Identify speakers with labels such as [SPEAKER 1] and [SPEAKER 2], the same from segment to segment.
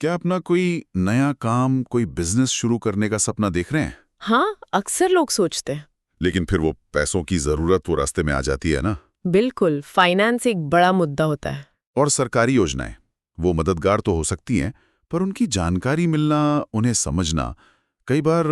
[SPEAKER 1] क्या अपना कोई नया काम, कोई बिजनेस शुरू करने का सपना देख रहे हैं?
[SPEAKER 2] हाँ, अक्सर लोग सोचते हैं।
[SPEAKER 1] लेकिन फिर वो पैसों की जरूरत वो रास्ते में आ जाती है ना।
[SPEAKER 2] बिल्कुल, फाइनेंस एक बड़ा मुद्दा होता है।
[SPEAKER 1] और सरकारी योजनाएं वो मददगार तो हो सकती हैं, पर उनकी जानकारी मिलना, उन्हें समझना कई बार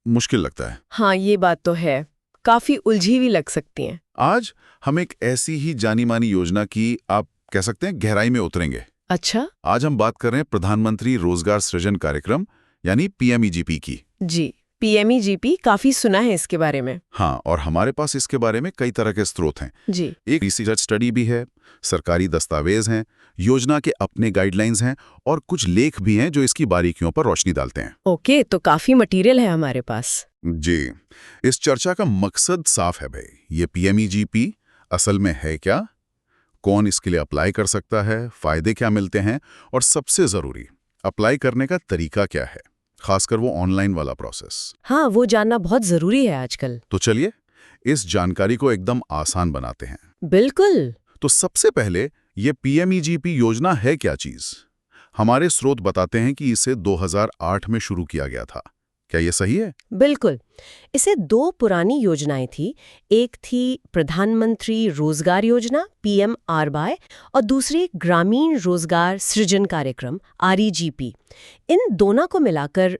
[SPEAKER 1] मुश्किल लगता है।
[SPEAKER 2] हाँ, ये बात तो है। काफी उलझी हुई लग सकती हैं।
[SPEAKER 1] आज हम एक ऐसी ही जानी मानी योजना की, आप कह सकते हैं, गहराई में उतरेंगे।
[SPEAKER 2] अच्छा।
[SPEAKER 1] आज हम बात कर रहे हैं प्रधानमंत्री रोजगार सृजन कार्यक्रम यानी पीएमईजीपी की।
[SPEAKER 2] जी, पीएमईजीपी काफी सुना है इसके बारे में।
[SPEAKER 1] हाँ, और हमारे पास इसके बारे में कई तरह के स्रोत हैं।
[SPEAKER 2] जी।
[SPEAKER 1] एक रिसर्च स्टडी भी है, सरकारी दस्तावेज हैं, योजना के अपने गाइडलाइंस हैं और कुछ लेख भी हैं जो इसकी बारीकियों पर रोशनी डालते हैं।
[SPEAKER 2] ओके, तो काफी मटेरियल है हमारे पास।
[SPEAKER 1] जी, इस चर्चा का मकसद साफ है भाई। ये पीएमईजीपी असल में है क्या, कौन इसके लिए अप्लाई कर सकता है, फायदे क्या मिलते हैं और सबसे जरूरी, अप्लाई करने का तरीका क्या है, खासकर वो ऑनलाइन वाला प्रोसेस।
[SPEAKER 2] हाँ, वो जानना बहुत जरूरी है आजकल।
[SPEAKER 1] तो चलिए इस जानकारी को एकदम आसान बनाते हैं।
[SPEAKER 2] बिल्कुल।
[SPEAKER 1] तो सबसे पहले ये पीएमईजीपी योजना है क्या चीज? हमारे स्रोत बताते हैं कि इसे 2008 में शुरू किया गया था। क्या ये सही है?
[SPEAKER 2] बिल्कुल। इसे दो पुरानी योजनाएं थी। एक थी प्रधानमंत्री रोजगार योजना पीएमआरवाई और दूसरी ग्रामीण रोजगार सृजन कार्यक्रम आरईजीपी। इन दोनों को मिलाकर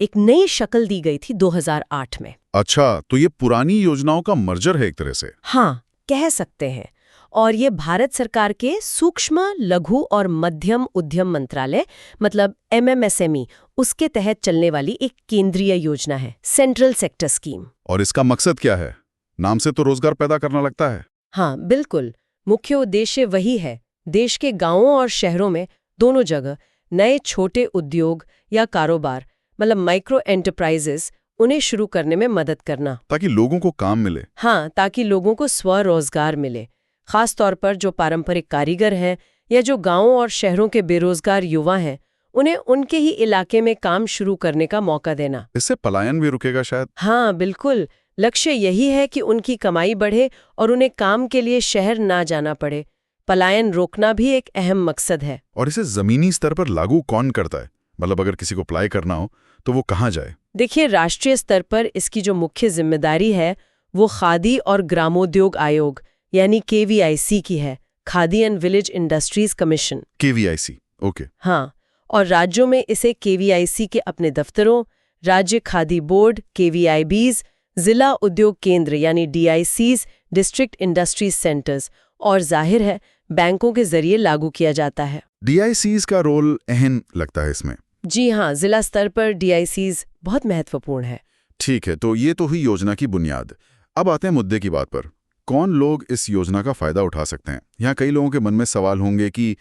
[SPEAKER 2] एक नई शक्ल दी गई थी 2008 में।
[SPEAKER 1] अच्छा, तो ये पुरानी योजनाओं का मर्जर है एक तरह से।
[SPEAKER 2] हाँ, कह सकते हैं। और ये भारत सरकार के सूक्ष्म लघु और मध्यम उद्यम मंत्रालय मतलब एमएमएसएमई उसके तहत चलने वाली एक केंद्रीय योजना है, सेंट्रल सेक्टर स्कीम।
[SPEAKER 1] और इसका मकसद क्या है? नाम से तो रोजगार पैदा करना लगता है।
[SPEAKER 2] हाँ, बिल्कुल। मुख्य उद्देश्य वही है, देश के गांवों और शहरों में दोनों जगह नए छोटे उद्योग या कारोबार मतलब माइक्रो एंटरप्राइजेस उन्हें शुरू करने में मदद करना,
[SPEAKER 1] ताकि लोगों को काम मिले।
[SPEAKER 2] हाँ, ताकि लोगों को स्वरोजगार मिले, खास तौर पर जो पारंपरिक कारीगर हैं या जो गांवों और शहरों के बेरोजगार युवा हैं, उन्हें उनके ही इलाके में काम शुरू करने का मौका देना।
[SPEAKER 1] इससे पलायन भी रुकेगा शायद।
[SPEAKER 2] हाँ, बिल्कुल। लक्ष्य यही है कि उनकी कमाई बढ़े और उन्हें काम के लिए शहर ना जाना पड़े। पलायन रोकना भी एक अहम मकसद है।
[SPEAKER 1] और इसे जमीनी स्तर पर लागू कौन करता है? मतलब अगर किसी को अप्लाई करना हो तो वो कहाँ जाए?
[SPEAKER 2] देखिए, राष्ट्रीय स्तर पर इसकी जो मुख्य जिम्मेदारी है वो खादी और ग्रामोद्योग आयोग यानी केवीआईसी की है, khadi and village industries commission.
[SPEAKER 1] KVIC, okay.
[SPEAKER 2] हाँ, और राज्यों में इसे केवीआईसी के अपने दफ्तरों, राज्य खादी बोर्ड केवीआईबीज, जिला उद्योग केंद्र यानी डीआईसीज, डिस्ट्रिक्ट इंडस्ट्रीज सेंटर्स और जाहिर है बैंकों के जरिए लागू किया जाता है।
[SPEAKER 1] डीआईसीज का रोल अहम लगता है इसमें।
[SPEAKER 2] जी हाँ, जिला स्तर पर डीआईसीज बहुत महत्वपूर्ण है।
[SPEAKER 1] ठीक है, तो ये तो हुई योजना की बुनियाद। अब आते हैं मुद्दे की बात पर। कौन लोग इस योजना का फायदा उठा सकते हैं? यहाँ कई लोगों के मन में सवाल होंगे कि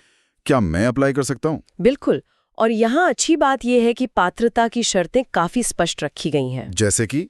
[SPEAKER 1] क्या मैं अप्लाई कर सकता हूँ?
[SPEAKER 2] बिल्कुल, और यहाँ अच्छी बात यह है कि पात्रता की शर्तें काफी स्पष्ट रखी गई हैं।
[SPEAKER 1] जैसे कि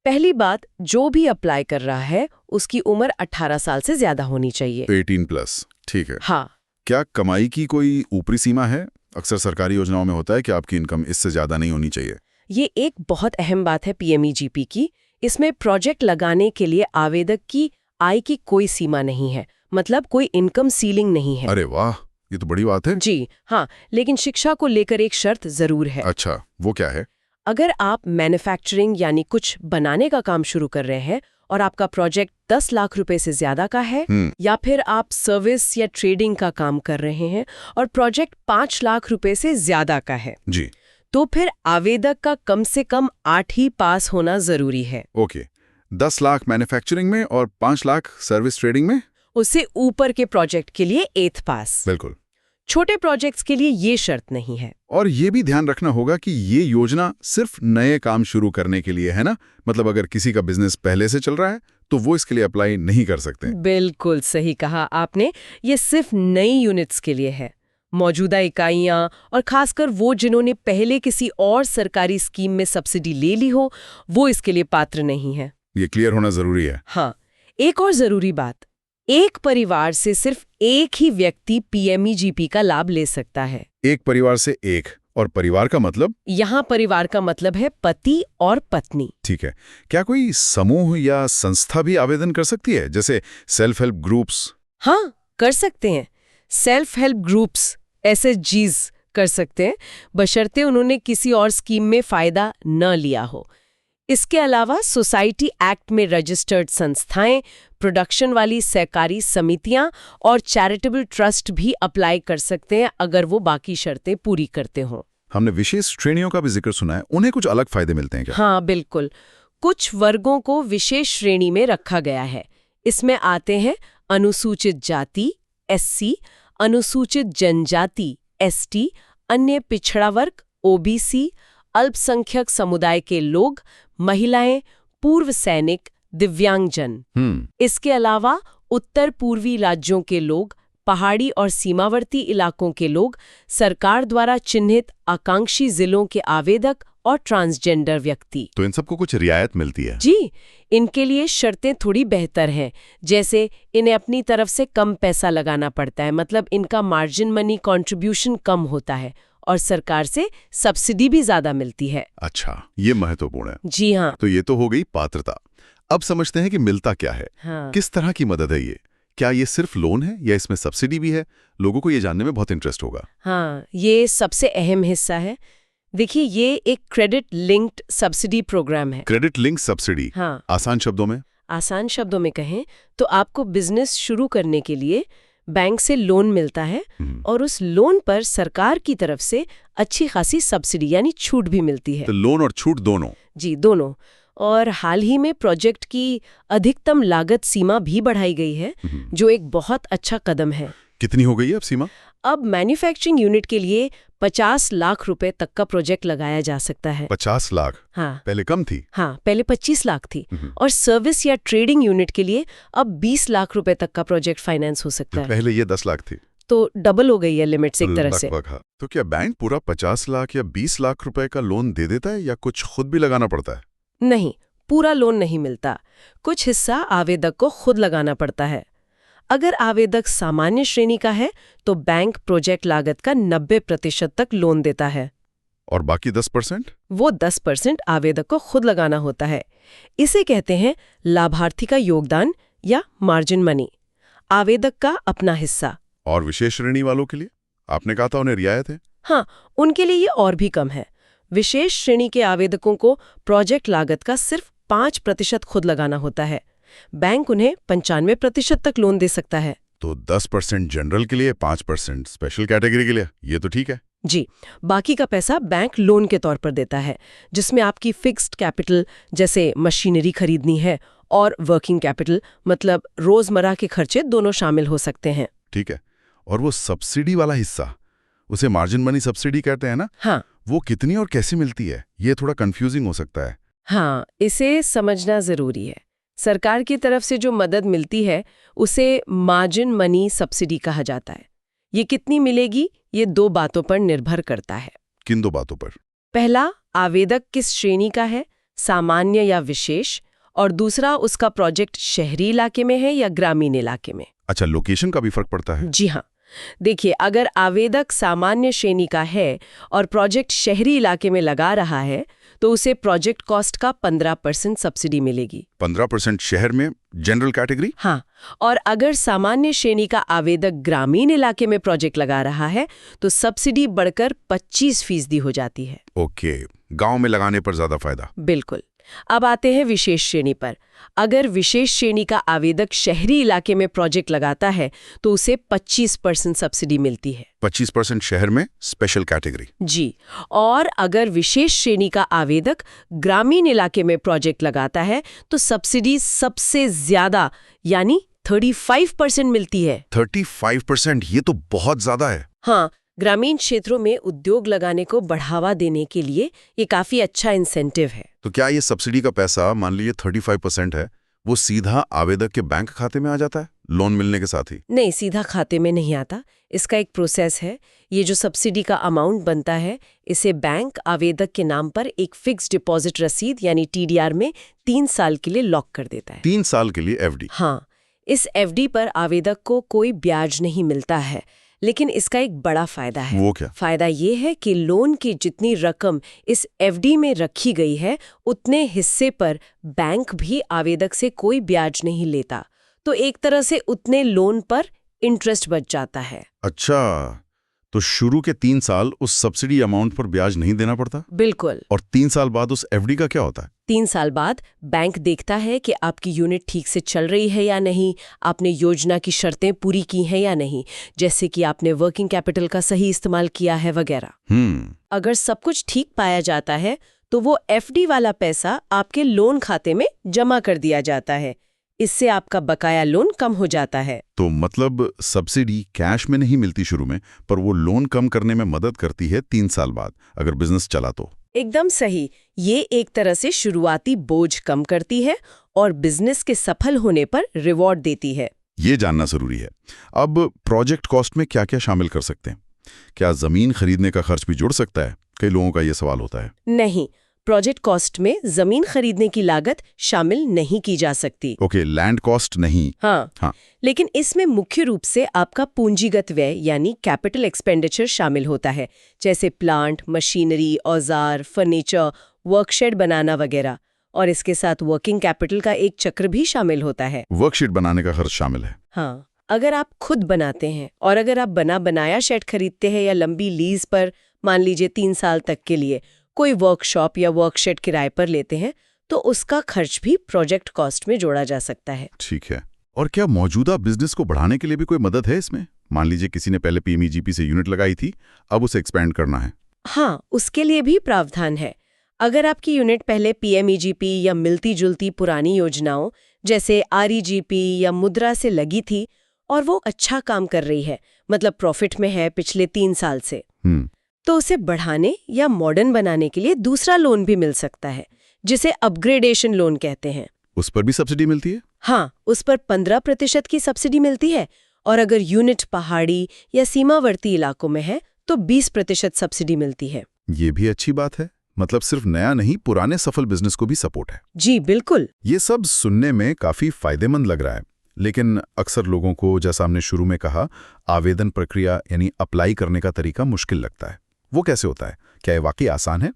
[SPEAKER 2] पहली बात, जो भी अप्लाई कर रहा है उसकी उम्र 18 साल से ज्यादा होनी चाहिए।
[SPEAKER 1] 18+, ठीक है।
[SPEAKER 2] हाँ।
[SPEAKER 1] क्या कमाई की कोई ऊपरी सीमा है? अक्सर सरकारी योजनाओं में होता है कि आपकी इनकम इससे ज्यादा नहीं होनी चाहिए।
[SPEAKER 2] ये एक बहुत अहम बात है पीएमईजीपी की। इसमें प्रोजेक्ट लगाने के लिए आवेदक की आय की कोई सीमा नहीं है, मतलब कोई इनकम सीलिंग नहीं है।
[SPEAKER 1] अरे वाह, ये तो बड़ी बात है।
[SPEAKER 2] जी हाँ, लेकिन शिक्षा को लेकर एक शर्त जरूर है।
[SPEAKER 1] अच्छा, वो क्या है?
[SPEAKER 2] अगर आप मैन्युफैक्चरिंग यानी कुछ बनाने का काम शुरू कर रहे हैं और आपका प्रोजेक्ट 10 लाख रुपए से ज्यादा का है, या फिर आप सर्विस या ट्रेडिंग का काम कर रहे हैं और प्रोजेक्ट 5 लाख रुपए से ज्यादा का है,
[SPEAKER 1] जी,
[SPEAKER 2] तो फिर आवेदक का कम से कम 8 ही पास होना जरूरी है।
[SPEAKER 1] ओके। 10 लाख मैन्युफैक्चरिंग में और 5 लाख सर्विस ट्रेडिंग में?
[SPEAKER 2] उससे ऊपर के प्रोजेक्ट के लिए 8th पास।
[SPEAKER 1] बिल्कुल।
[SPEAKER 2] छोटे प्रोजेक्ट्स के लिए ये शर्त नहीं है।
[SPEAKER 1] और ये भी ध्यान रखना होगा कि ये योजना सिर्फ नए काम शुरू करने के लिए है ना? मतलब अगर किसी का बिजनेस पहले से चल रहा है तो वो इसके लिए अप्लाई नहीं कर सकते।
[SPEAKER 2] बिल्कुल सही कहा आपने, ये सिर्फ नई यूनिट्स के लिए है। मौजूदा इकाइयां और खासकर वो जिन्होंने पहले किसी और सरकारी स्कीम में सब्सिडी ले ली हो, वो इसके लिए पात्र नहीं है।
[SPEAKER 1] ये क्लियर होना जरूरी है।
[SPEAKER 2] हाँ, एक और जरूरी बात, एक परिवार से सिर्फ एक ही व्यक्ति पीएमईजीपी का लाभ ले सकता है।
[SPEAKER 1] एक परिवार से एक, और परिवार का मतलब?
[SPEAKER 2] यहाँ परिवार का मतलब है पति और पत्नी।
[SPEAKER 1] ठीक है। क्या कोई समूह या संस्था भी आवेदन कर सकती है, जैसे सेल्फ हेल्प ग्रुप्स?
[SPEAKER 2] हाँ, कर सकते हैं। सेल्फ हेल्प ग्रुप्स, एसएचजीज कर सकते हैं, बशर्ते उन्होंने किसी और स्कीम में फ़ायदा न लिया हो। इसके अलावा सोसाइटी एक्ट में रजिस्टर्ड संस्थाएं, प्रोडक्शन वाली सहकारी समितियां और चैरिटेबल ट्रस्ट भी अप्लाई कर सकते हैं अगर वो बाकी शर्तें पूरी करते हों।
[SPEAKER 1] हमने विशेष श्रेणियों का भी जिक्र सुना है, उन्हें कुछ अलग फायदे मिलते हैं क्या?
[SPEAKER 2] हाँ, बिल्कुल। कुछ वर्गों को विशेष श्रेणी में रखा गया है। इसमें आते हैं अनुसूचित जाति SC, अनुसूचित जनजाति ST, अन्य पिछड़ा वर्ग OBC, अल्पसंख्यक समुदाय के लोग, महिलाएं, पूर्व सैनिक, दिव्यांगजन। इसके अलावा उत्तर पूर्वी राज्यों के लोग, पहाड़ी और सीमावर्ती इलाकों के लोग, सरकार द्वारा चिन्हित आकांक्षी जिलों के आवेदक और ट्रांसजेंडर व्यक्ति।
[SPEAKER 1] तो इन सबको कुछ रियायत मिलती है?
[SPEAKER 2] जी, इनके लिए शर्तें थोड़ी बेहतर हैं, जैसे इन्हें अपनी तरफ से कम पैसा लगाना पड़ता है, मतलब इनका मार्जिन मनी कंट्रीब्यूशन कम होता है, और सरकार से सब्सिडी भी ज्यादा मिलती है।
[SPEAKER 1] अच्छा, ये महत्वपूर्ण है।
[SPEAKER 2] जी हाँ।
[SPEAKER 1] तो ये तो हो गई पात्रता। अब समझते हैं कि मिलता क्या है।
[SPEAKER 2] हाँ।
[SPEAKER 1] किस तरह की मदद है ये? क्या ये सिर्फ लोन है या इसमें सब्सिडी भी है? लोगों को ये जानने में बहुत इंटरेस्ट होगा।
[SPEAKER 2] हाँ, ये सबसे अहम हिस्सा है। देखिए, ये एक क्रेडिट लिंक्ड सब्सिडी प्रोग्राम है।
[SPEAKER 1] Credit link subsidy?
[SPEAKER 2] हाँ।
[SPEAKER 1] आसान शब्दों में?
[SPEAKER 2] आसान शब्दों में कहें तो आपको बिजनेस शुरू करने के लिए बैंक से लोन मिलता है और उस लोन पर सरकार की तरफ से अच्छी खासी सब्सिडी यानी छूट भी मिलती है।
[SPEAKER 1] तो लोन और छूट दोनों?
[SPEAKER 2] जी, दोनों। और हाल ही में प्रोजेक्ट की अधिकतम लागत सीमा भी बढ़ाई गई है, जो एक बहुत अच्छा कदम है।
[SPEAKER 1] कितनी हो गई है अब सीमा?
[SPEAKER 2] अब मैन्युफैक्चरिंग यूनिट के लिए 50 लाख रुपए तक का प्रोजेक्ट लगाया जा सकता है।
[SPEAKER 1] 50 लाख?
[SPEAKER 2] हाँ।
[SPEAKER 1] पहले कम थी?
[SPEAKER 2] हाँ, पहले 25 लाख थी। और सर्विस या ट्रेडिंग यूनिट के लिए अब 20 लाख रुपए तक का प्रोजेक्ट फाइनेंस हो सकता है।
[SPEAKER 1] पहले ये 10 लाख थी।
[SPEAKER 2] तो डबल हो गई है लिमिट्स एक तरह से।
[SPEAKER 1] हाँ। तो क्या बैंक पूरा 50 लाख या 20 लाख रुपए का लोन दे देता है या कुछ खुद भी लगाना पड़ता है?
[SPEAKER 2] नहीं, पूरा लोन नहीं मिलता। कुछ हिस्सा आवेदक को खुद लगाना पड़ता है। अगर आवेदक सामान्य श्रेणी का है तो बैंक प्रोजेक्ट लागत का 90% तक लोन देता है।
[SPEAKER 1] और बाकी 10%?
[SPEAKER 2] वो 10% आवेदक को खुद लगाना होता है। इसे कहते हैं लाभार्थी का योगदान या मार्जिन मनी, आवेदक का अपना हिस्सा।
[SPEAKER 1] और विशेष श्रेणी वालों के लिए? आपने कहा था उन्हें रियायत है?
[SPEAKER 2] हाँ, उनके लिए ये और भी कम है। विशेष श्रेणी के आवेदकों को प्रोजेक्ट लागत का सिर्फ 5% खुद लगाना होता है। बैंक उन्हें 95% तक लोन दे सकता है।
[SPEAKER 1] तो 10% जनरल के लिए, 5% स्पेशल कैटेगरी के लिए, ये तो ठीक है।
[SPEAKER 2] जी, बाकी का पैसा बैंक लोन के तौर पर देता है, जिसमें आपकी फिक्स्ड कैपिटल जैसे मशीनरी खरीदनी है और वर्किंग कैपिटल मतलब रोजमर्रा के खर्चे दोनों शामिल हो सकते हैं।
[SPEAKER 1] ठीक है। और वो सब्सिडी वाला हिस्सा, उसे मार्जिन मनी सब्सिडी कहते हैं ना?
[SPEAKER 2] हाँ।
[SPEAKER 1] वो कितनी और कैसे मिलती है? ये थोड़ा कंफ्यूजिंग हो सकता है।
[SPEAKER 2] हाँ, इसे समझना जरूरी है। सरकार की तरफ से जो मदद मिलती है उसे मार्जिन मनी सब्सिडी कहा जाता है। ये कितनी मिलेगी, ये 2 बातों पर निर्भर करता है।
[SPEAKER 1] किन 2 बातों पर?
[SPEAKER 2] पहला, आवेदक किस श्रेणी का है, सामान्य या विशेष, और दूसरा, उसका प्रोजेक्ट शहरी इलाके में है या ग्रामीण इलाके में।
[SPEAKER 1] अच्छा, लोकेशन का भी फर्क पड़ता है?
[SPEAKER 2] जी हाँ। देखिए, अगर आवेदक सामान्य श्रेणी का है और प्रोजेक्ट शहरी इलाके में लगा रहा है तो उसे प्रोजेक्ट कॉस्ट का 15% सब्सिडी मिलेगी।
[SPEAKER 1] 15% शहर में जनरल कैटेगरी?
[SPEAKER 2] हाँ। और अगर सामान्य श्रेणी का आवेदक ग्रामीण इलाके में प्रोजेक्ट लगा रहा है तो सब्सिडी बढ़कर 25% हो जाती है।
[SPEAKER 1] ओके, गांव में लगाने पर ज्यादा फायदा।
[SPEAKER 2] बिल्कुल। अब आते हैं विशेष श्रेणी पर। अगर विशेष श्रेणी का आवेदक शहरी इलाके में प्रोजेक्ट लगाता है तो उसे 25% सब्सिडी मिलती है।
[SPEAKER 1] 25% शहर में स्पेशल कैटेगरी?
[SPEAKER 2] जी। और अगर विशेष श्रेणी का आवेदक ग्रामीण इलाके में प्रोजेक्ट लगाता है तो सब्सिडी सबसे ज्यादा यानी 35% मिलती है।
[SPEAKER 1] 35%? ये तो बहुत ज्यादा है।
[SPEAKER 2] हाँ, ग्रामीण क्षेत्रों में उद्योग लगाने को बढ़ावा देने के लिए ये काफी अच्छा इंसेंटिव है।
[SPEAKER 1] तो क्या ये सब्सिडी का पैसा, मान लीजिए 35% है, वो सीधा आवेदक के बैंक खाते में आ जाता है लोन मिलने के साथ ही?
[SPEAKER 2] नहीं, सीधा खाते में नहीं आता। इसका एक प्रोसेस है। ये जो सब्सिडी का अमाउंट बनता है इसे बैंक आवेदक के नाम पर एक फिक्स डिपॉजिट रसीद यानी TDR में 3 साल के लिए लॉक कर देता है।
[SPEAKER 1] 3 साल के लिए FD?
[SPEAKER 2] हाँ। इस FD पर आवेदक को कोई ब्याज नहीं मिलता है, लेकिन इसका एक बड़ा फायदा है।
[SPEAKER 1] वो क्या?
[SPEAKER 2] फायदा ये है कि लोन की जितनी रकम इस FD में रखी गई है उतने हिस्से पर बैंक भी आवेदक से कोई ब्याज नहीं लेता, तो एक तरह से उतने लोन पर इंटरेस्ट बच जाता है।
[SPEAKER 1] अच्छा, तो शुरू के 3 साल उस सब्सिडी अमाउंट पर ब्याज नहीं देना पड़ता?
[SPEAKER 2] बिल्कुल।
[SPEAKER 1] और 3 साल बाद उस एफडी का क्या होता है?
[SPEAKER 2] 3 साल बाद बैंक देखता है कि आपकी यूनिट ठीक से चल रही है या नहीं, आपने योजना की शर्तें पूरी की हैं या नहीं, जैसे कि आपने वर्किंग कैपिटल का सही इस्तेमाल किया है वगैरह। अगर सब कुछ ठीक पाया जाता है तो वो एफडी वाला पैसा आपके लोन खाते में जमा कर दिया जाता है। इससे आपका बकाया लोन कम हो जाता है।
[SPEAKER 1] तो मतलब सब्सिडी कैश में नहीं मिलती शुरू में, पर वो लोन कम करने में मदद करती है 3 साल बाद, अगर बिजनेस चला तो।
[SPEAKER 2] एकदम सही। ये एक तरह से शुरुआती बोझ कम करती है और बिजनेस के सफल होने पर रिवॉर्ड देती है।
[SPEAKER 1] ये जानना जरूरी है। अब प्रोजेक्ट कॉस्ट में क्या क्या शामिल कर सकते हैं? क्या जमीन खरीदने का खर्च भी जुड़ सकता है? कई लोगों का ये सवाल होता है।
[SPEAKER 2] नहीं, प्रोजेक्ट कॉस्ट में जमीन खरीदने की लागत शामिल नहीं की जा सकती।
[SPEAKER 1] ओके, लैंड कॉस्ट नहीं।
[SPEAKER 2] हाँ। लेकिन इसमें मुख्य रूप से आपका पूंजीगत व्यय यानी कैपिटल एक्सपेंडिचर शामिल होता है, जैसे प्लांट, मशीनरी, औजार, फर्नीचर, वर्कशेड बनाना वगैरह। और इसके साथ वर्किंग कैपिटल का एक चक्र भी शामिल होता है।
[SPEAKER 1] वर्कशीट बनाने का खर्च शामिल है।
[SPEAKER 2] हाँ, अगर आप खुद बनाते हैं और अगर आप बना बनाया शेड खरीदते हैं या लंबी लीज पर, मान लीजिए 3 साल तक के लिए कोई वर्कशॉप या वर्कशेड किराए पर लेते हैं, तो उसका खर्च भी प्रोजेक्ट कॉस्ट में जोड़ा जा सकता है।
[SPEAKER 1] ठीक है। और क्या मौजूदा बिजनेस को बढ़ाने के लिए भी कोई मदद है इसमें? मान लीजिए किसी ने पहले पीएमईजीपी से यूनिट लगाई थी, अब उसे एक्सपेंड करना है।
[SPEAKER 2] हाँ, उसके लिए भी प्रावधान है। अगर आपकी यूनिट पहले पीएमईजीपी या मिलती जुलती पुरानी योजनाओं जैसे आरईजीपी या मुद्रा से लगी थी और वो अच्छा काम कर रही है, मतलब प्रॉफिट में है पिछले 3 साल से, तो उसे बढ़ाने या मॉडर्न बनाने के लिए दूसरा लोन भी मिल सकता है, जिसे अपग्रेडेशन लोन कहते हैं।
[SPEAKER 1] उस पर भी सब्सिडी मिलती है?
[SPEAKER 2] हाँ, उस पर 15% की सब्सिडी मिलती है, और अगर यूनिट पहाड़ी या सीमावर्ती इलाकों में है तो 20% सब्सिडी मिलती है।
[SPEAKER 1] ये भी अच्छी बात है। मतलब सिर्फ नया नहीं, पुराने सफल बिजनेस को भी सपोर्ट है।
[SPEAKER 2] जी बिल्कुल।
[SPEAKER 1] ये सब सुनने में काफी फायदेमंद लग रहा है, लेकिन अक्सर लोगों को, जैसा हमने शुरू में कहा, आवेदन प्रक्रिया यानी अप्लाई करने का तरीका मुश्किल लगता है। वो कैसे होता है? क्या ये वाकई आसान है?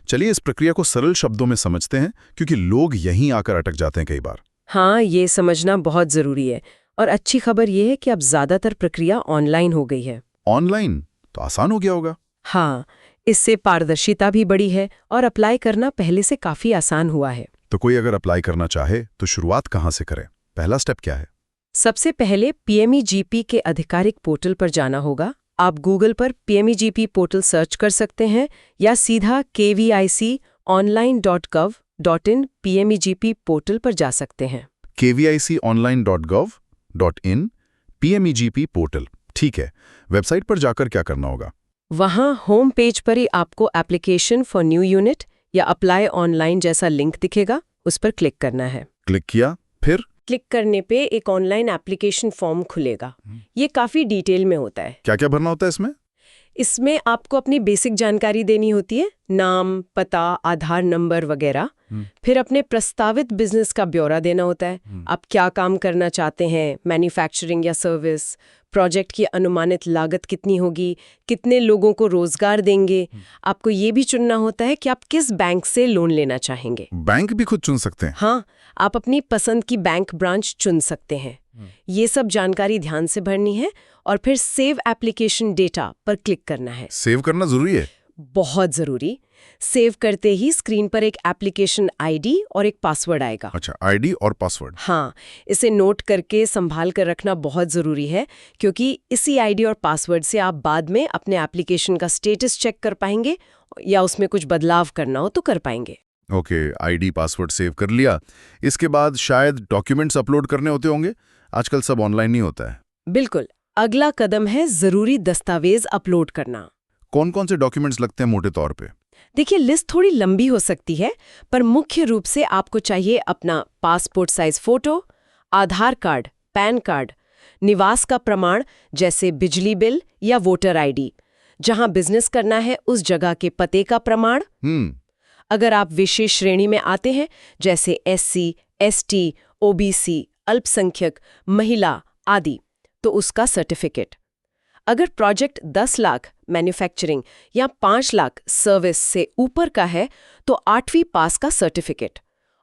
[SPEAKER 1] चलिए इस प्रक्रिया को सरल शब्दों में समझते हैं, क्योंकि लोग यहीं आकर अटक जाते हैं कई बार।
[SPEAKER 2] हाँ, ये समझना बहुत जरूरी है। और अच्छी खबर ये है कि अब ज्यादातर प्रक्रिया ऑनलाइन हो गई है।
[SPEAKER 1] ऑनलाइन? तो आसान हो गया होगा।
[SPEAKER 2] हाँ, इससे पारदर्शिता भी बढ़ी है और अप्लाई करना पहले से काफी आसान हुआ है।
[SPEAKER 1] तो कोई अगर अप्लाई करना चाहे तो शुरुआत कहाँ से करे? पहला स्टेप क्या है?
[SPEAKER 2] सबसे पहले पीएमईजीपी के आधिकारिक पोर्टल पर जाना होगा। आप गूगल पर पीएमईजीपी पोर्टल सर्च कर सकते हैं या सीधा kviconline.gov.in पीएमईजीपी पोर्टल पर जा सकते हैं।
[SPEAKER 1] kviconline.gov.in पीएमईजीपी पोर्टल, ठीक है। वेबसाइट पर जाकर क्या करना होगा?
[SPEAKER 2] वहाँ होम पेज पर ही आपको एप्लीकेशन फॉर न्यू यूनिट या अप्लाई ऑनलाइन जैसा लिंक दिखेगा, उस पर क्लिक करना है।
[SPEAKER 1] क्लिक किया, फिर?
[SPEAKER 2] क्लिक करने पे एक ऑनलाइन एप्लीकेशन फॉर्म खुलेगा। ये काफी डिटेल में होता है।
[SPEAKER 1] क्या क्या भरना होता है इसमें?
[SPEAKER 2] इसमें आपको अपनी बेसिक जानकारी देनी होती है, नाम, पता, आधार नंबर वगैरह। फिर अपने प्रस्तावित बिजनेस का ब्यौरा देना होता है। आप क्या काम करना चाहते हैं, मैन्युफैक्चरिंग या सर्विस, प्रोजेक्ट की अनुमानित लागत कितनी होगी, कितने लोगों को रोजगार देंगे। आपको ये भी चुनना होता है कि आप किस बैंक से लोन लेना चाहेंगे।
[SPEAKER 1] बैंक भी खुद चुन सकते हैं?
[SPEAKER 2] हाँ, आप अपनी पसंद की बैंक ब्रांच चुन सकते हैं। ये सब जानकारी ध्यान से भरनी है और फिर सेव एप्लीकेशन डेटा पर क्लिक करना है।
[SPEAKER 1] सेव करना जरूरी है?
[SPEAKER 2] बहुत जरूरी। सेव करते ही स्क्रीन पर एक एप्लीकेशन आईडी और एक पासवर्ड आएगा।
[SPEAKER 1] अच्छा, आईडी और पासवर्ड।
[SPEAKER 2] हाँ, इसे नोट करके संभाल कर रखना बहुत जरूरी है, क्योंकि इसी आईडी और पासवर्ड से आप बाद में अपने एप्लीकेशन का स्टेटस चेक कर पाएंगे या उसमें कुछ बदलाव करना हो तो कर पाएंगे।
[SPEAKER 1] ओके, आईडी पासवर्ड सेव कर लिया। इसके बाद शायद डॉक्यूमेंट्स अपलोड करने होते होंगे। आजकल सब ऑनलाइन नहीं होता है।
[SPEAKER 2] बिल्कुल। अगला कदम है जरूरी दस्तावेज अपलोड करना।
[SPEAKER 1] कौन कौन से डॉक्यूमेंट्स लगते हैं मोटे तौर पे?
[SPEAKER 2] देखिए, लिस्ट थोड़ी लंबी हो सकती है, पर मुख्य रूप से आपको चाहिए अपना पासपोर्ट साइज फोटो, आधार कार्ड, पैन कार्ड, निवास का प्रमाण जैसे बिजली बिल या वोटर आईडी, जहां बिजनेस करना है उस जगह के पते का प्रमाण। अगर आप विशेष श्रेणी में आते हैं जैसे एससी, एसटी, ओबीसी, अल्पसंख्यक, महिला आदि, तो उसका सर्टिफिकेट। अगर प्रोजेक्ट 10 लाख मैन्युफैक्चरिंग या 5 लाख सर्विस से ऊपर का है तो 8वीं पास का सर्टिफिकेट।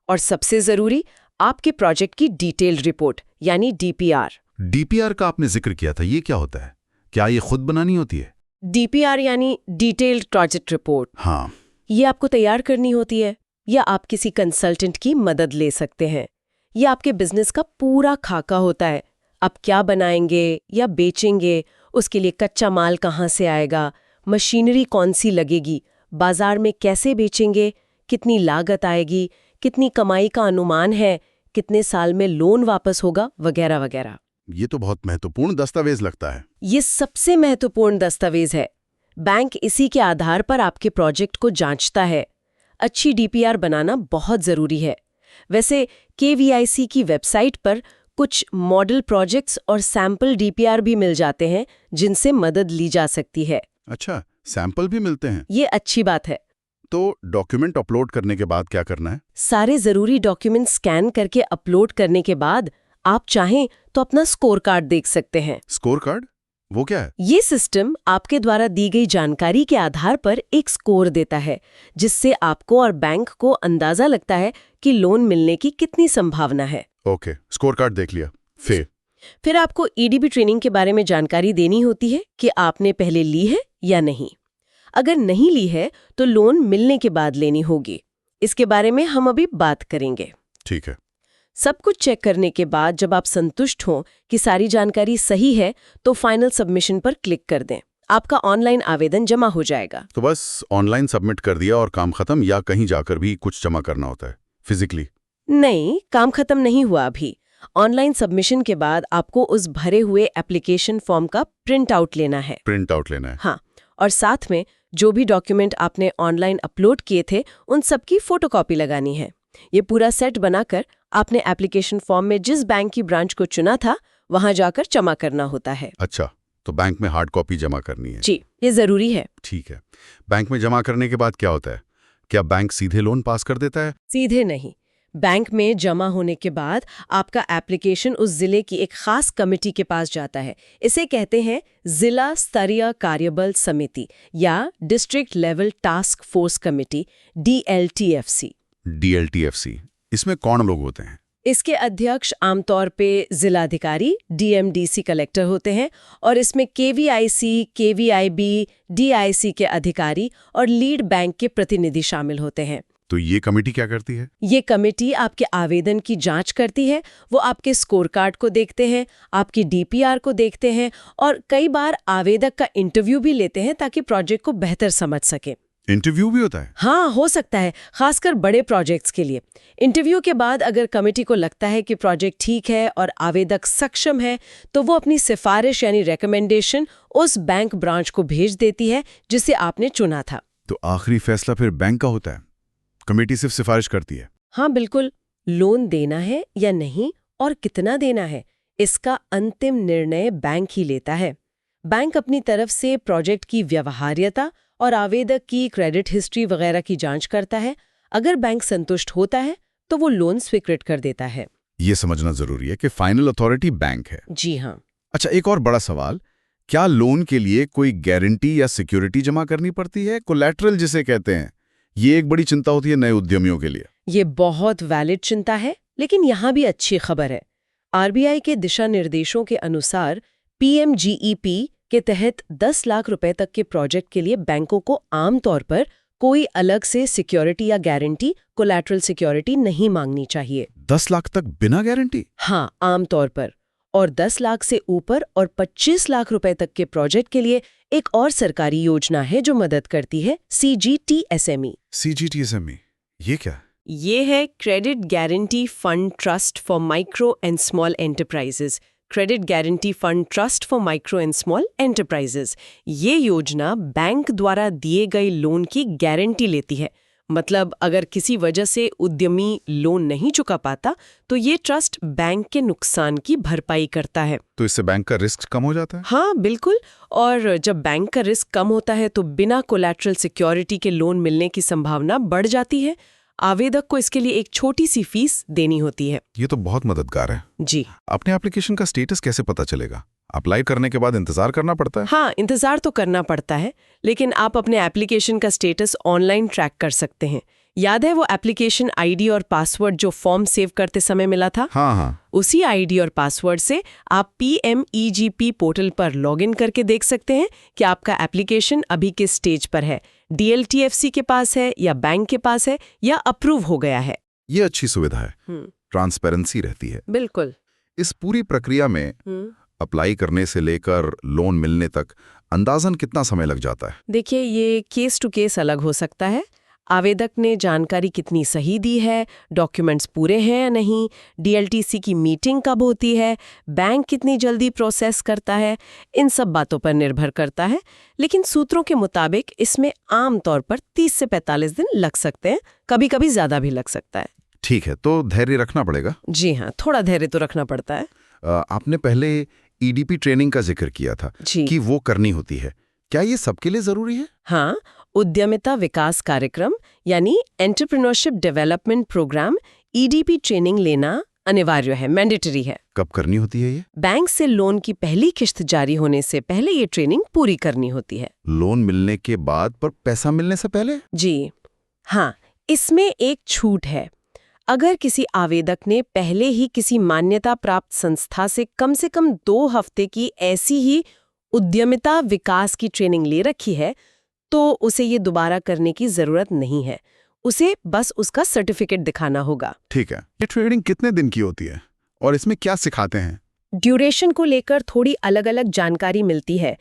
[SPEAKER 2] और सबसे जरूरी, आपके प्रोजेक्ट की डिटेल्ड रिपोर्ट यानी डीपीआर।
[SPEAKER 1] डीपीआर का आपने जिक्र किया था, ये क्या होता है? क्या ये खुद बनानी होती है?
[SPEAKER 2] DPR यानी डिटेल्ड प्रोजेक्ट रिपोर्ट,
[SPEAKER 1] हाँ,
[SPEAKER 2] ये आपको तैयार करनी होती है या आप किसी कंसल्टेंट की मदद ले सकते हैं। ये आपके बिजनेस का पूरा खाका होता है। आप क्या बनाएंगे या बेचेंगे, उसके लिए कच्चा माल कहाँ से आएगा, मशीनरी कौन सी लगेगी, बाजार में कैसे बेचेंगे, कितनी लागत आएगी, कितनी कमाई का अनुमान है, कितने साल में लोन वापस होगा, वगैरह वगैरह।
[SPEAKER 1] ये तो बहुत महत्वपूर्ण दस्तावेज लगता है।
[SPEAKER 2] ये सबसे महत्वपूर्ण दस्तावेज है। बैंक इसी के आधार पर आपके प्रोजेक्ट को जांचता है। अच्छी DPR बनाना बहुत जरूरी है। वैसे KVIC की वेबसाइट पर कुछ मॉडल प्रोजेक्ट्स और सैंपल DPR भी मिल जाते हैं जिनसे मदद ली जा सकती है।
[SPEAKER 1] अच्छा, सैंपल भी मिलते हैं।
[SPEAKER 2] ये अच्छी बात है।
[SPEAKER 1] तो डॉक्यूमेंट अपलोड करने के बाद क्या करना है?
[SPEAKER 2] सारे जरूरी डॉक्यूमेंट स्कैन करके अपलोड करने के बाद आप चाहें तो अपना स्कोर कार्ड देख सकते हैं।
[SPEAKER 1] Score card? वो क्या है?
[SPEAKER 2] ये सिस्टम आपके द्वारा दी गई जानकारी के आधार पर एक स्कोर देता है, जिससे आपको और बैंक को अंदाजा लगता है कि लोन मिलने की कितनी संभावना है।
[SPEAKER 1] ओके, स्कोर कार्ड देख लिया।
[SPEAKER 2] फिर आपको EDB ट्रेनिंग के बारे में जानकारी देनी होती है कि आपने पहले ली है या नहीं। अगर नहीं ली है तो लोन मिलने के बाद लेनी होगी। इसके बारे में हम अभी बात करेंगे।
[SPEAKER 1] ठीक है।
[SPEAKER 2] सब कुछ चेक करने के बाद जब आप संतुष्ट हों कि सारी जानकारी सही है तो फाइनल सबमिशन पर क्लिक कर दें। आपका ऑनलाइन आवेदन जमा हो जाएगा।
[SPEAKER 1] तो बस ऑनलाइन सबमिट कर दिया और काम खत्म, या कहीं जाकर भी कुछ जमा करना होता है फिजिकली?
[SPEAKER 2] नहीं, काम खत्म नहीं हुआ अभी। ऑनलाइन सबमिशन के बाद आपको उस भरे हुए एप्लीकेशन फॉर्म का प्रिंट आउट लेना है।
[SPEAKER 1] प्रिंट आउट लेना है?
[SPEAKER 2] हाँ, और साथ में जो भी डॉक्यूमेंट आपने ऑनलाइन अपलोड किए थे उन सब की फोटोकॉपी लगानी है। ये पूरा सेट बनाकर आपने एप्लीकेशन फॉर्म में जिस बैंक की ब्रांच को चुना था वहां जाकर जमा करना होता है।
[SPEAKER 1] अच्छा, तो बैंक में हार्ड कॉपी जमा करनी है?
[SPEAKER 2] जी, ये जरूरी है।
[SPEAKER 1] ठीक है। बैंक में जमा करने के बाद क्या होता है? क्या बैंक सीधे लोन पास कर देता है?
[SPEAKER 2] सीधे नहीं। बैंक में जमा होने के बाद आपका एप्लीकेशन उस जिले की एक खास कमेटी के पास जाता है। इसे कहते हैं जिला स्तरीय कार्यबल समिति या district level task force committee, DLTFC।
[SPEAKER 1] DLTFC, इसमें कौन लोग होते हैं?
[SPEAKER 2] इसके अध्यक्ष आमतौर पे जिलाधिकारी DMDC कलेक्टर होते हैं और इसमें KVIC, KVIB, DIC के अधिकारी और लीड बैंक के प्रतिनिधि शामिल होते हैं।
[SPEAKER 1] तो ये कमेटी क्या करती है?
[SPEAKER 2] ये कमेटी आपके आवेदन की जांच करती है। वो आपके स्कोर कार्ड को देखते हैं, आपकी DPR को देखते हैं और कई बार आवेदक का इंटरव्यू भी लेते हैं ताकि प्रोजेक्ट को बेहतर समझ सके।
[SPEAKER 1] इंटरव्यू भी होता है?
[SPEAKER 2] हाँ, हो सकता है, खासकर बड़े प्रोजेक्ट्स के लिए। इंटरव्यू के बाद अगर कमेटी को लगता है कि प्रोजेक्ट ठीक है और आवेदक सक्षम है तो वो अपनी सिफारिश यानी रिकमेंडेशन उस बैंक ब्रांच को भेज देती है जिसे आपने चुना था।
[SPEAKER 1] तो आखिरी फैसला फिर बैंक का होता है? कमेटी सिर्फ सिफारिश करती है?
[SPEAKER 2] हाँ बिल्कुल। लोन देना है या नहीं और कितना देना है, इसका अंतिम निर्णय बैंक ही लेता है। बैंक अपनी तरफ से प्रोजेक्ट की व्यवहार्यता और आवेदक की क्रेडिट हिस्ट्री वगैरह की जांच करता है। अगर बैंक संतुष्ट होता है तो वो लोन स्वीकृत कर देता है।
[SPEAKER 1] ये समझना जरूरी है कि फाइनल अथॉरिटी बैंक है।
[SPEAKER 2] जी हाँ।
[SPEAKER 1] अच्छा, एक और बड़ा सवाल, क्या लोन के लिए कोई गारंटी या सिक्योरिटी जमा करनी पड़ती है? कोलैटरल जिसे कहते हैं, ये एक बड़ी चिंता होती है नए उद्यमियों के लिए।
[SPEAKER 2] ये बहुत वैलिड चिंता है, लेकिन यहाँ भी अच्छी खबर है। RBI के दिशा निर्देशों के अनुसार PMGEP के तहत 10 लाख रुपए तक के प्रोजेक्ट के लिए बैंकों को आमतौर पर कोई अलग से सिक्योरिटी या गारंटी, कोलैटरल सिक्योरिटी नहीं मांगनी चाहिए।
[SPEAKER 1] 10 लाख तक बिना गारंटी?
[SPEAKER 2] हाँ, आमतौर पर। और 10 लाख से ऊपर और 25 लाख रुपए तक के प्रोजेक्ट के लिए एक और सरकारी योजना है जो मदद करती है, CGTSME।
[SPEAKER 1] CGTSME, ये क्या?
[SPEAKER 2] ये है credit guarantee fund trust for micro and small enterprises. Credit guarantee fund trust for micro and small enterprises. ये योजना बैंक द्वारा दिए गए लोन की गारंटी लेती है। मतलब अगर किसी वजह से उद्यमी लोन नहीं चुका पाता तो ये ट्रस्ट बैंक के नुकसान की भरपाई करता है।
[SPEAKER 1] तो इससे बैंक का रिस्क कम हो जाता है?
[SPEAKER 2] हाँ बिल्कुल। और जब बैंक का रिस्क कम होता है तो बिना कोलैटरल सिक्योरिटी के लोन मिलने की संभावना बढ़ जाती है। आवेदक को इसके लिए एक छोटी सी फीस देनी होती है।
[SPEAKER 1] ये तो बहुत मददगार है।
[SPEAKER 2] जी।
[SPEAKER 1] अपने एप्लीकेशन का स्टेटस कैसे पता चलेगा? अप्लाई करने के बाद इंतजार करना पड़ता है?
[SPEAKER 2] हाँ, इंतजार तो करना पड़ता है, लेकिन आप अपने एप्लीकेशन का स्टेटस ऑनलाइन ट्रैक कर सकते हैं। याद है वो एप्लीकेशन आईडी और पासवर्ड जो फॉर्म सेव करते समय मिला था?
[SPEAKER 1] हाँ हाँ।
[SPEAKER 2] उसी आईडी और पासवर्ड से आप PMEGP पोर्टल पर लॉगिन करके देख सकते हैं कि आपका एप्लीकेशन अभी किस स्टेज पर है, DLTFC के पास है या बैंक के पास है या अप्रूव हो गया है।
[SPEAKER 1] ये अच्छी सुविधा है, ट्रांसपेरेंसी रहती है।
[SPEAKER 2] बिल्कुल।
[SPEAKER 1] इस पूरी प्रक्रिया में अप्लाई करने से लेकर लोन मिलने तक अंदाजन कितना समय लग जाता है?
[SPEAKER 2] देखिए, ये केस टू केस अलग हो सकता है। आवेदक ने जानकारी कितनी सही दी है, डॉक्यूमेंट्स पूरे हैं या नहीं, DLTC की मीटिंग कब होती है, बैंक कितनी जल्दी प्रोसेस करता है, इन सब बातों पर निर्भर करता है। लेकिन सूत्रों के मुताबिक इसमें आमतौर पर 30 से 45 दिन लग सकते हैं, कभी-कभी ज़्यादा भी लग सकता है।
[SPEAKER 1] ठीक है, तो धैर्य रखना पड़ेगा।
[SPEAKER 2] जी हाँ, थोड़ा धैर्य तो रखना पड़ता है।
[SPEAKER 1] आपने पहले EDP ट्रेनिंग का जिक्र किया था कि वो करनी होती है। क्या ये सबके लिए जरूरी है?
[SPEAKER 2] हाँ, उद्यमिता विकास कार्यक्रम यानी entrepreneurship development programme EDP training लेना अनिवार्य है, मैंडेटरी है।
[SPEAKER 1] कब करनी होती है ये?
[SPEAKER 2] बैंक से लोन की पहली किश्त जारी होने से पहले ये ट्रेनिंग पूरी करनी होती है।
[SPEAKER 1] लोन मिलने के बाद पर पैसा मिलने से पहले?
[SPEAKER 2] जी हाँ, इसमें एक छूट है। अगर किसी आवेदक ने पहले ही किसी मान्यता प्राप्त संस्था से कम 2 हफ्ते की ऐसी ही उद्यमिता विकास की ट्रेनिंग ले रखी है, तो उसे ये दोबारा करने की जरूरत नहीं है। उसे बस उसका सर्टिफिकेट दिखाना होगा।
[SPEAKER 1] ठीक है। ये ट्रेनिंग कितने दिन की होती है और इसमें क्या सिखाते हैं?
[SPEAKER 2] ड्यूरेशन को लेकर थोड़ी अलग-अलग जानकारी मिलती है।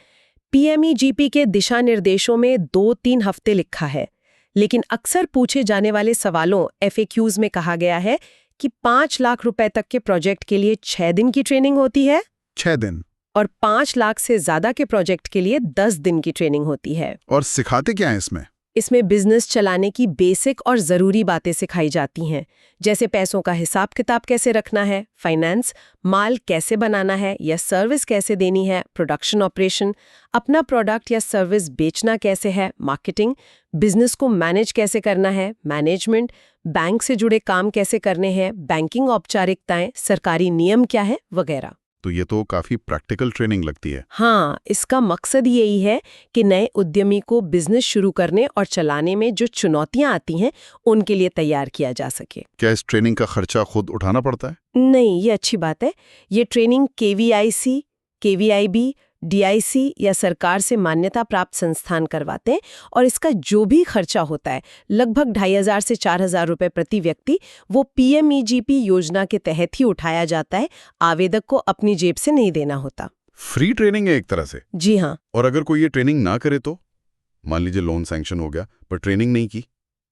[SPEAKER 2] PMEGP के दिशा निर्देशों में 2-3 हफ्ते लिखा है, लेकिन अक्सर पूछे जाने वाले सवालों FAQs में कहा गया है कि 5 लाख रुपए तक के प्रोजेक्ट के लिए 6 दिन की ट्रेनिंग होती है।
[SPEAKER 1] 6 दिन?
[SPEAKER 2] और 5 लाख से ज्यादा के प्रोजेक्ट के लिए 10 दिन की ट्रेनिंग होती है।
[SPEAKER 1] और सिखाते क्या है इसमें?
[SPEAKER 2] इसमें बिजनेस चलाने की बेसिक और जरूरी बातें सिखाई जाती हैं, जैसे पैसों का हिसाब किताब कैसे रखना है, फाइनेंस, माल कैसे बनाना है या सर्विस कैसे देनी है, प्रोडक्शन ऑपरेशन, अपना प्रोडक्ट या सर्विस बेचना कैसे है, मार्केटिंग, बिजनेस को मैनेज कैसे करना है, मैनेजमेंट, बैंक से जुड़े काम कैसे करने हैं, बैंकिंग औपचारिकताएं, सरकारी नियम क्या है, वगैरह।
[SPEAKER 1] तो ये तो काफी प्रैक्टिकल ट्रेनिंग लगती है।
[SPEAKER 2] हाँ, इसका मकसद यही है कि नए उद्यमी को बिजनेस शुरू करने और चलाने में जो चुनौतियां आती हैं, उनके लिए तैयार किया जा सके।
[SPEAKER 1] क्या इस ट्रेनिंग का खर्चा खुद उठाना पड़ता है?
[SPEAKER 2] नहीं, ये अच्छी बात है। ये ट्रेनिंग KVIC, KVIB, DIC या सरकार से मान्यता प्राप्त संस्थान करवाते हैं और इसका जो भी खर्चा होता है, लगभग 2500 से 4000 रुपए प्रति व्यक्ति, वो PMEGP योजना के तहत ही उठाया जाता है। आवेदक को अपनी जेब से नहीं देना होता।
[SPEAKER 1] फ्री ट्रेनिंग है एक तरह से?
[SPEAKER 2] जी हाँ।
[SPEAKER 1] और अगर कोई ये ट्रेनिंग ना करे तो? मान लीजिए लोन सैंक्शन हो गया पर ट्रेनिंग नहीं की।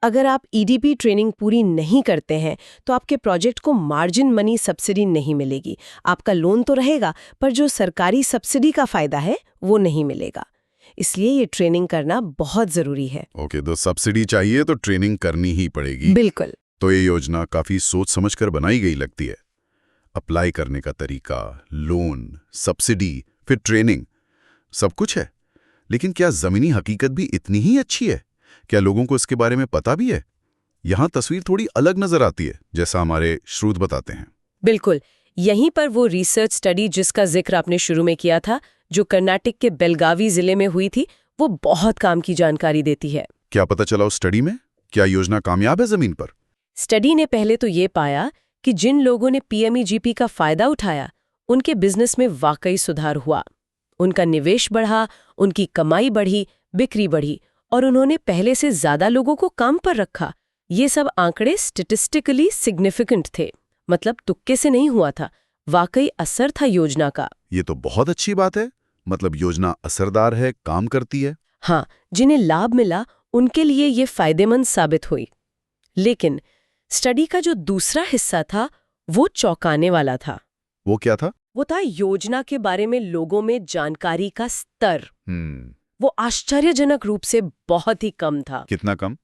[SPEAKER 2] अगर आप EDP ट्रेनिंग पूरी नहीं करते हैं तो आपके प्रोजेक्ट को मार्जिन मनी सब्सिडी नहीं मिलेगी। आपका लोन तो रहेगा, पर जो सरकारी सब्सिडी का फायदा है वो नहीं मिलेगा। इसलिए ये ट्रेनिंग करना बहुत जरूरी है।
[SPEAKER 1] ओके, तो सब्सिडी चाहिए तो ट्रेनिंग करनी ही पड़ेगी।
[SPEAKER 2] बिल्कुल।
[SPEAKER 1] तो ये योजना काफी सोच समझकर बनाई गई लगती है। अप्लाई करने का तरीका, लोन, सब्सिडी, फिर ट्रेनिंग, सब कुछ है। लेकिन क्या जमीनी हकीकत भी इतनी ही अच्छी है? क्या लोगों को इसके बारे में पता भी है? यहाँ तस्वीर थोड़ी अलग नजर आती है, जैसा हमारे श्रोत बताते हैं।
[SPEAKER 2] बिल्कुल, यहीं पर वो रिसर्च स्टडी जिसका जिक्र आपने शुरू में किया था, जो कर्नाटक के बेलगावी जिले में हुई थी, वो बहुत काम की जानकारी देती है।
[SPEAKER 1] क्या पता चला उस स्टडी में? क्या योजना कामयाब है जमीन पर?
[SPEAKER 2] स्टडी ने पहले तो ये पाया कि जिन लोगों ने PMEGP का फायदा उठाया, उनके बिजनेस में वाकई सुधार हुआ। उनका निवेश बढ़ा, उनकी कमाई बढ़ी, बिक्री बढ़ी और उन्होंने पहले से ज्यादा लोगों को काम पर रखा। ये सब आंकड़े स्टैटिस्टिकली सिग्निफिकेंट थे, मतलब तुक्के से नहीं हुआ था, वाकई असर था योजना का।
[SPEAKER 1] ये तो बहुत अच्छी बात है, मतलब योजना असरदार है, काम करती है।
[SPEAKER 2] हाँ, जिन्हें लाभ मिला उनके लिए ये फायदेमंद साबित हुई। लेकिन स्टडी का जो दूसरा हिस्सा था वो चौंकाने वाला था।
[SPEAKER 1] वो क्या था?
[SPEAKER 2] वो था योजना के बारे में लोगों में जानकारी का स्तर। वो आश्चर्यजनक रूप से बहुत ही कम था।
[SPEAKER 1] कितना कम?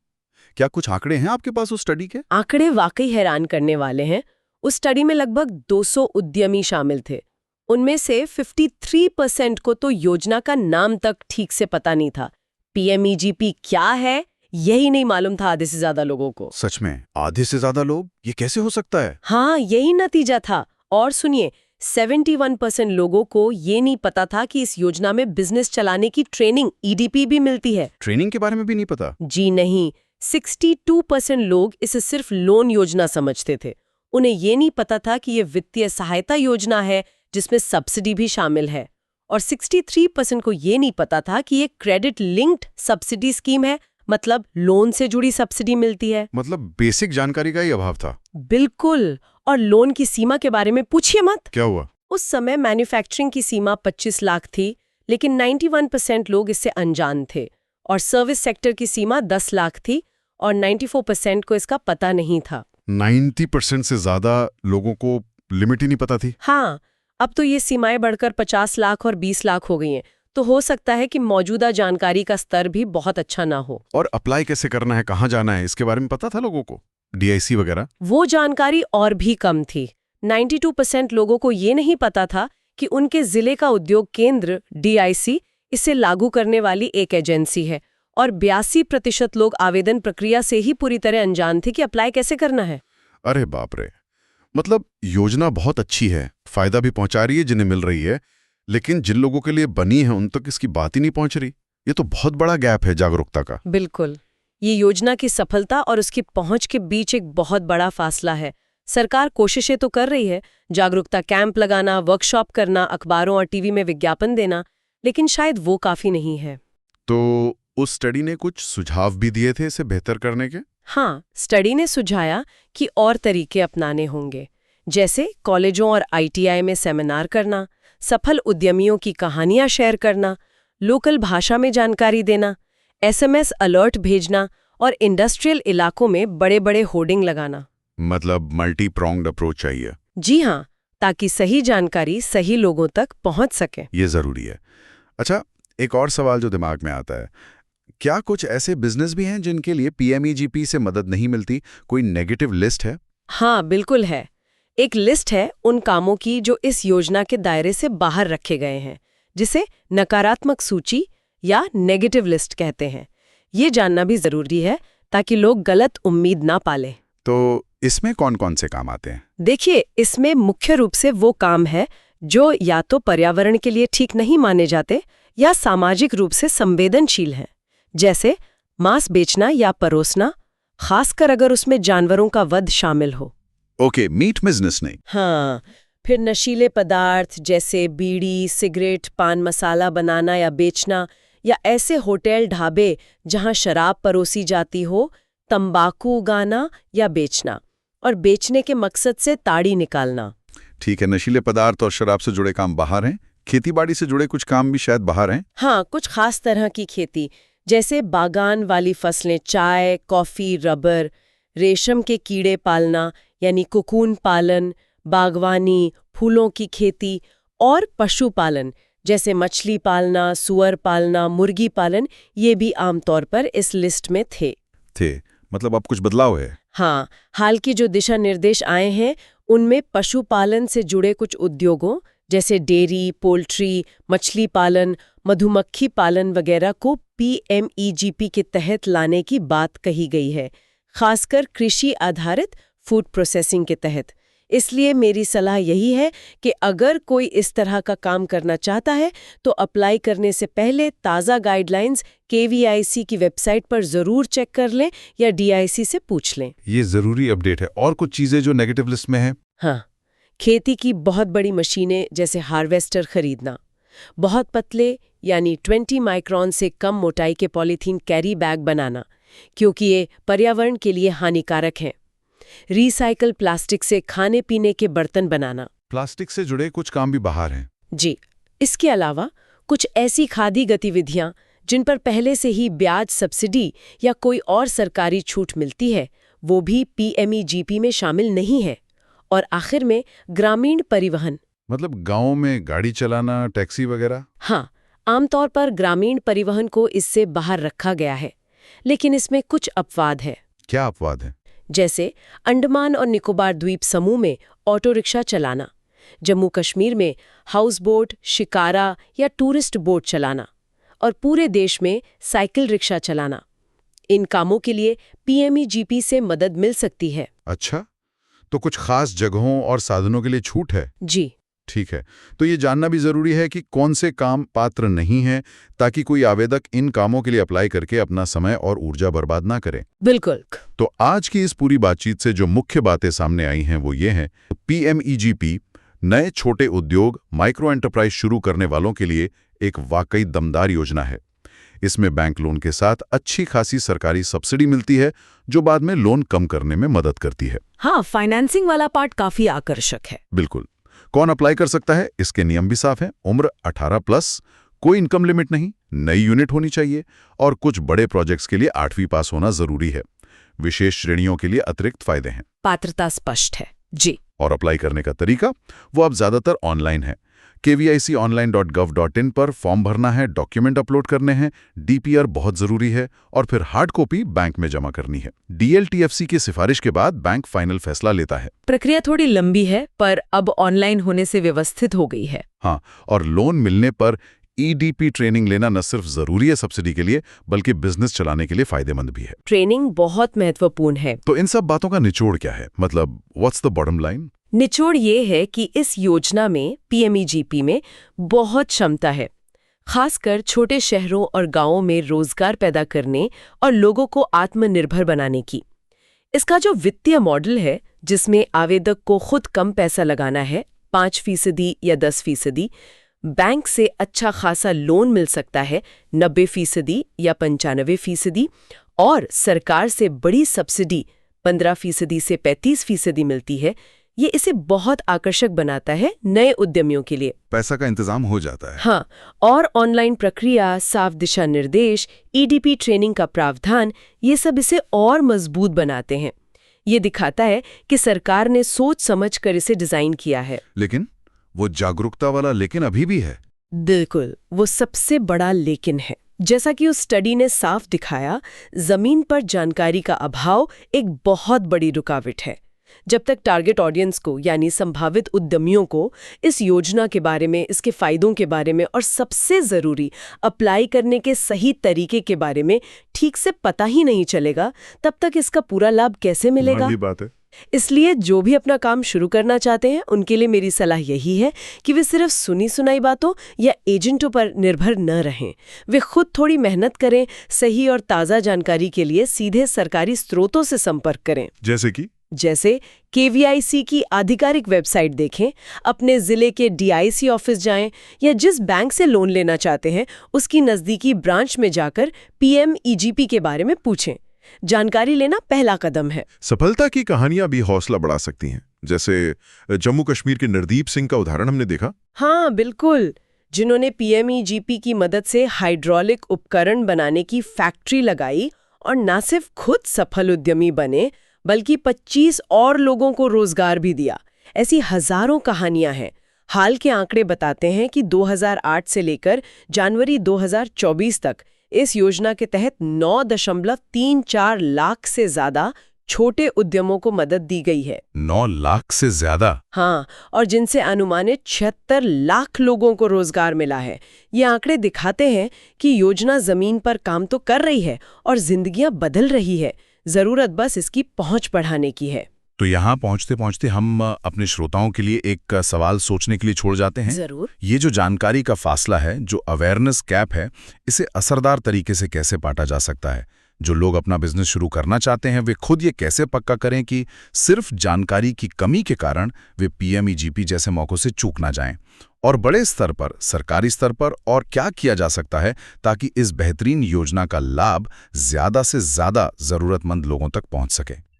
[SPEAKER 1] क्या कुछ आंकड़े हैं आपके पास उस स्टडी के?
[SPEAKER 2] आंकड़े वाकई हैरान करने वाले हैं। उस स्टडी में लगभग 200 उद्यमी शामिल थे। उनमें से 53% को तो योजना का नाम तक ठीक से पता नहीं था। PMEGP क्या है यही नहीं मालूम था आधे से ज्यादा लोगों को।
[SPEAKER 1] सच में? आधे से ज्यादा लोग? ये कैसे हो सकता है?
[SPEAKER 2] हाँ, यही नतीजा था। और सुनिए, 71% लोगों को ये नहीं पता था कि इस योजना में बिजनेस चलाने की ट्रेनिंग EDP भी मिलती है।
[SPEAKER 1] ट्रेनिंग के बारे में भी नहीं पता?
[SPEAKER 2] जी नहीं, 62% लोग इसे सिर्फ लोन योजना समझते थे। उन्हें ये नहीं पता था कि ये वित्तीय सहायता योजना है जिसमें सब्सिडी भी शामिल है। और 63% को ये नहीं पता था कि ये क्रेडिट लिंक्ड सब्सिडी स्कीम है, मतलब लोन से जुड़ी सब्सिडी मिलती है।
[SPEAKER 1] मतलब बेसिक जानकारी का ही अभाव था।
[SPEAKER 2] बिल्कुल। और लोन की सीमा के बारे में पूछिए मत।
[SPEAKER 1] क्या हुआ?
[SPEAKER 2] उस समय मैन्युफैक्चरिंग की सीमा 25 लाख थी, लेकिन 91% लोग इससे अनजान थे। और सर्विस सेक्टर की सीमा 10 लाख थी और 94% को इसका पता नहीं था।
[SPEAKER 1] 90% से ज्यादा लोगों को लिमिट ही नहीं पता थी।
[SPEAKER 2] हाँ, अब तो ये सीमाएं बढ़कर 50 लाख और 20 लाख हो गई हैं। तो हो सकता है कि मौजूदा जानकारी का स्तर भी बहुत अच्छा ना हो।
[SPEAKER 1] और अप्लाई कैसे करना है, कहाँ जाना है, इसके बारे में पता था लोगों को? DIC वगैरह?
[SPEAKER 2] वो जानकारी और भी कम थी। 92% लोगों को ये नहीं पता था कि उनके जिले का उद्योग केंद्र DIC इसे लागू करने वाली एक एजेंसी है। और 82% लोग आवेदन प्रक्रिया से ही पूरी तरह अनजान थे कि अप्लाई कैसे करना है।
[SPEAKER 1] अरे बाप रे! मतलब योजना बहुत अच्छी है, फायदा भी पहुंचा रही है जिन्हें मिल रही है, लेकिन जिन लोगों के लिए बनी है उन तक इसकी बात ही नहीं पहुंच रही। ये तो बहुत बड़ा गैप है जागरूकता का।
[SPEAKER 2] बिल्कुल। ये योजना की सफलता और उसकी पहुंच के बीच एक बहुत बड़ा फासला है। सरकार कोशिशें तो कर रही है, जागरूकता कैंप लगाना, वर्कशॉप करना, अखबारों और टीवी में विज्ञापन देना, लेकिन शायद वो काफी नहीं है।
[SPEAKER 1] तो उस स्टडी ने कुछ सुझाव भी दिए थे इसे बेहतर करने के?
[SPEAKER 2] हाँ, स्टडी ने सुझाया कि और तरीके अपनाने होंगे, जैसे कॉलेजों और ITI में सेमिनार करना, सफल उद्यमियों की कहानियां शेयर करना, लोकल भाषा में जानकारी देना, SMS अलर्ट भेजना और इंडस्ट्रियल इलाकों में बड़े-बड़े होर्डिंग लगाना।
[SPEAKER 1] मतलब मल्टी प्रोंग्ड अप्रोच चाहिए।
[SPEAKER 2] जी हाँ, ताकि सही जानकारी सही लोगों तक पहुंच सके।
[SPEAKER 1] ये जरूरी है। अच्छा, एक और सवाल जो दिमाग में आता है, क्या कुछ ऐसे बिजनेस भी हैं जिनके लिए PMEGP से मदद नहीं मिलती? कोई नेगेटिव लिस्ट है?
[SPEAKER 2] हाँ, बिल्कुल है। एक लिस्ट है उन कामों की जो इस योजना के दायरे से बाहर रखे गए हैं, जिसे नकारात्मक सूची या नेगेटिव लिस्ट कहते हैं। ये जानना भी जरूरी है ताकि लोग गलत उम्मीद ना पालें।
[SPEAKER 1] तो इसमें कौन-कौन से काम आते हैं?
[SPEAKER 2] देखिए, इसमें मुख्य रूप से वो काम है जो या तो पर्यावरण के लिए ठीक नहीं माने जाते या सामाजिक रूप से संवेदनशील हैं, जैसे मांस बेचना या परोसना, खासकर अगर उसमें जानवरों का वध शामिल हो।
[SPEAKER 1] ओके, मीट बिजनेस नहीं।
[SPEAKER 2] हाँ, फिर नशीले पदार्थ जैसे बीड़ी, सिगरेट, पान मसाला बनाना या बेचना, या ऐसे होटल ढाबे जहां शराब परोसी जाती हो, तंबाकू उगाना या बेचना, और बेचने के मकसद से ताड़ी निकालना।
[SPEAKER 1] ठीक है, नशीले पदार्थ और शराब से जुड़े काम बाहर हैं। खेतीबाड़ी से जुड़े कुछ काम भी शायद बाहर हैं।
[SPEAKER 2] हाँ, कुछ खास तरह की खेती, जैसे बागान वाली फसलें, चाय, कॉफी, रबर, रेशम के कीड़े पालना यानी कुकून पालन, बागवानी, फूलों की खेती और पशुपालन जैसे मछली पालना, सुअर पालना, मुर्गी पालन, ये भी आमतौर पर इस लिस्ट में थे।
[SPEAKER 1] मतलब अब कुछ बदलाव है?
[SPEAKER 2] हाँ, हाल की जो दिशा निर्देश आए हैं उनमें पशुपालन से जुड़े कुछ उद्योगों जैसे डेयरी, पोल्ट्री, मछली पालन, मधुमक्खी पालन वगैरह को PMEGP के तहत लाने की बात कही गई है, खासकर कृषि आधारित फूड प्रोसेसिंग के तहत। इसलिए मेरी सलाह यही है कि अगर कोई इस तरह का काम करना चाहता है तो अप्लाई करने से पहले ताज़ा गाइडलाइंस KVIC की वेबसाइट पर ज़रूर चेक कर लें या DIC से पूछ लें।
[SPEAKER 1] ये जरूरी अपडेट है। और कुछ चीजें जो नेगेटिव लिस्ट में है?
[SPEAKER 2] हाँ, खेती की बहुत बड़ी मशीनें जैसे हार्वेस्टर खरीदना, बहुत पतले यानी 20 माइक्रोन से कम मोटाई के पॉलीथीन कैरी बैग बनाना, क्योंकि ये पर्यावरण के लिए हानिकारक हैं, रिसाइकल प्लास्टिक से खाने पीने के बर्तन बनाना।
[SPEAKER 1] प्लास्टिक से जुड़े कुछ काम भी बाहर हैं।
[SPEAKER 2] जी, इसके अलावा कुछ ऐसी खादी गतिविधियां जिन पर पहले से ही ब्याज सब्सिडी या कोई और सरकारी छूट मिलती है, वो भी PMEGP में शामिल नहीं है। और आखिर में ग्रामीण परिवहन,
[SPEAKER 1] मतलब गाँव में गाड़ी चलाना, टैक्सी वगैरह?
[SPEAKER 2] हाँ, आमतौर पर ग्रामीण परिवहन को इससे बाहर रखा गया है, लेकिन इसमें कुछ अपवाद है।
[SPEAKER 1] क्या अपवाद है?
[SPEAKER 2] जैसे अंडमान और निकोबार द्वीप समूह में ऑटो रिक्शा चलाना, जम्मू कश्मीर में हाउस बोट, शिकारा या टूरिस्ट बोट चलाना, और पूरे देश में साइकिल रिक्शा चलाना। इन कामों के लिए PMEGP से मदद मिल सकती है।
[SPEAKER 1] अच्छा, तो कुछ खास जगहों और साधनों के लिए छूट है?
[SPEAKER 2] जी,
[SPEAKER 1] ठीक है, तो ये जानना भी जरूरी है कि कौन से काम पात्र नहीं हैं, ताकि कोई आवेदक इन कामों के लिए अप्लाई करके अपना समय और ऊर्जा बर्बाद ना करे।
[SPEAKER 2] बिल्कुल।
[SPEAKER 1] तो आज की इस पूरी बातचीत से जो मुख्य बातें सामने आई हैं वो ये हैं, PMEGP नए छोटे उद्योग, माइक्रो एंटरप्राइज शुरू करने वालों के लिए एक वाकई दमदार योजना है। इसमें बैंक लोन के साथ अच्छी खासी सरकारी सब्सिडी मिलती है, जो बाद में लोन कम करने में मदद करती है।
[SPEAKER 2] हाँ, फाइनेंसिंग वाला पार्ट काफी आकर्षक है।
[SPEAKER 1] बिल्कुल। कौन अप्लाई कर सकता है, इसके नियम भी साफ हैं। उम्र 18+, कोई इनकम लिमिट नहीं, नई यूनिट होनी चाहिए और कुछ बड़े प्रोजेक्ट्स के लिए 8वीं पास होना जरूरी है। विशेष श्रेणियों के लिए अतिरिक्त फायदे हैं।
[SPEAKER 2] पात्रता स्पष्ट है जी।
[SPEAKER 1] और अप्लाई करने का तरीका वो अब ज्यादातर ऑनलाइन है। kviconline.gov.in पर फॉर्म भरना है, डॉक्यूमेंट अपलोड करने हैं, DPR बहुत जरूरी है और फिर हार्ड कॉपी बैंक में जमा करनी है। DLTFC की सिफारिश के बाद बैंक फाइनल फैसला लेता है।
[SPEAKER 2] प्रक्रिया थोड़ी लंबी है, पर अब ऑनलाइन होने से व्यवस्थित हो गई है।
[SPEAKER 1] हाँ, और लोन मिलने पर EDP ट्रेनिंग लेना न सिर्फ जरूरी है सब्सिडी के लिए, बल्कि बिजनेस चलाने के लिए फायदेमंद भी है।
[SPEAKER 2] ट्रेनिंग बहुत महत्वपूर्ण है।
[SPEAKER 1] तो इन सब बातों का निचोड़ क्या है, मतलब व्हाट्स द बॉटम लाइन?
[SPEAKER 2] निचोड़ ये है कि इस योजना में, PMEGP में बहुत क्षमता है, खासकर छोटे शहरों और गांवों में रोजगार पैदा करने और लोगों को आत्मनिर्भर बनाने की। इसका जो वित्तीय मॉडल है, जिसमें आवेदक को खुद कम पैसा लगाना है, 5% या 10%, बैंक से अच्छा खासा लोन मिल सकता है 90% या 95%, और सरकार से बड़ी सब्सिडी 15% से 35% मिलती है। ये इसे बहुत आकर्षक बनाता है नए उद्यमियों के लिए।
[SPEAKER 1] पैसा का इंतजाम हो जाता है।
[SPEAKER 2] हाँ, और ऑनलाइन प्रक्रिया, साफ दिशा निर्देश, EDP ट्रेनिंग का प्रावधान, ये सब इसे और मजबूत बनाते हैं। ये दिखाता है कि सरकार ने सोच समझ कर इसे डिजाइन किया है।
[SPEAKER 1] लेकिन वो जागरूकता वाला लेकिन अभी भी है।
[SPEAKER 2] बिल्कुल, वो सबसे बड़ा लेकिन है। जैसा कि उस स्टडी ने साफ दिखाया, जमीन पर जानकारी का अभाव एक बहुत बड़ी रुकावट है। जब तक टारगेट ऑडियंस को, यानी संभावित उद्यमियों को, इस योजना के बारे में, इसके फायदों के बारे में और सबसे जरूरी अप्लाई करने के सही तरीके के बारे में ठीक से पता ही नहीं चलेगा, तब तक इसका पूरा लाभ कैसे मिलेगा?
[SPEAKER 1] ये बात है।
[SPEAKER 2] इसलिए जो भी अपना काम शुरू करना चाहते हैं, उनके लिए मेरी सलाह यही है कि वे सिर्फ सुनी सुनाई बातों या एजेंटों पर निर्भर न रहें। वे खुद थोड़ी मेहनत करें, सही और ताज़ा जानकारी के लिए सीधे सरकारी स्रोतों से संपर्क करें। जैसे KVIC की आधिकारिक वेबसाइट देखें, अपने जिले के DIC ऑफिस जाएं, या जिस बैंक से लोन लेना चाहते हैं उसकी नज़दीकी ब्रांच में जाकर PMEGP के बारे में पूछें। जानकारी लेना पहला कदम है।
[SPEAKER 3] सफलता की कहानियां भी हौसला बढ़ा सकती हैं, जैसे जम्मू कश्मीर के नरदीप सिंह का उदाहरण हमने देखा।
[SPEAKER 2] हाँ बिल्कुल, जिन्होंने PMEGP की मदद से हाइड्रोलिक उपकरण बनाने की फैक्ट्री लगाई और न सिर्फ खुद सफल उद्यमी बने, बल्कि 25 और लोगों को रोजगार भी दिया। ऐसी हजारों कहानियां हैं। हाल के आंकड़े बताते हैं कि 2008 से लेकर जनवरी 2024 तक इस योजना के तहत 9.34 लाख से ज्यादा छोटे उद्यमों को मदद दी गई है।
[SPEAKER 1] 9 लाख से ज्यादा?
[SPEAKER 2] हाँ, और जिनसे अनुमानित 76 लाख लोगों को रोजगार मिला है। ये आंकड़े दिखाते हैं कि योजना जमीन पर काम तो कर रही है और जिंदगियां बदल रही है। जरूरत बस इसकी पहुंच बढ़ाने की है।
[SPEAKER 1] तो यहाँ पहुँचते पहुँचते हम अपने श्रोताओं के लिए एक सवाल सोचने के लिए छोड़ जाते हैं।
[SPEAKER 2] जरूर।
[SPEAKER 1] ये जो जानकारी का फासला है, जो अवेयरनेस गैप है, इसे असरदार तरीके से कैसे पाटा जा सकता है? जो लोग अपना बिजनेस शुरू करना चाहते हैं, वे खुद ये कैसे पक्का करें कि सिर्फ जानकारी की कमी के कारण वे PMEGP जैसे मौकों से चूक ना जाएं? और बड़े स्तर पर, सरकारी स्तर पर और क्या किया जा सकता है ताकि इस बेहतरीन योजना का लाभ ज्यादा से ज्यादा जरूरतमंद लोगों तक पहुंच सके?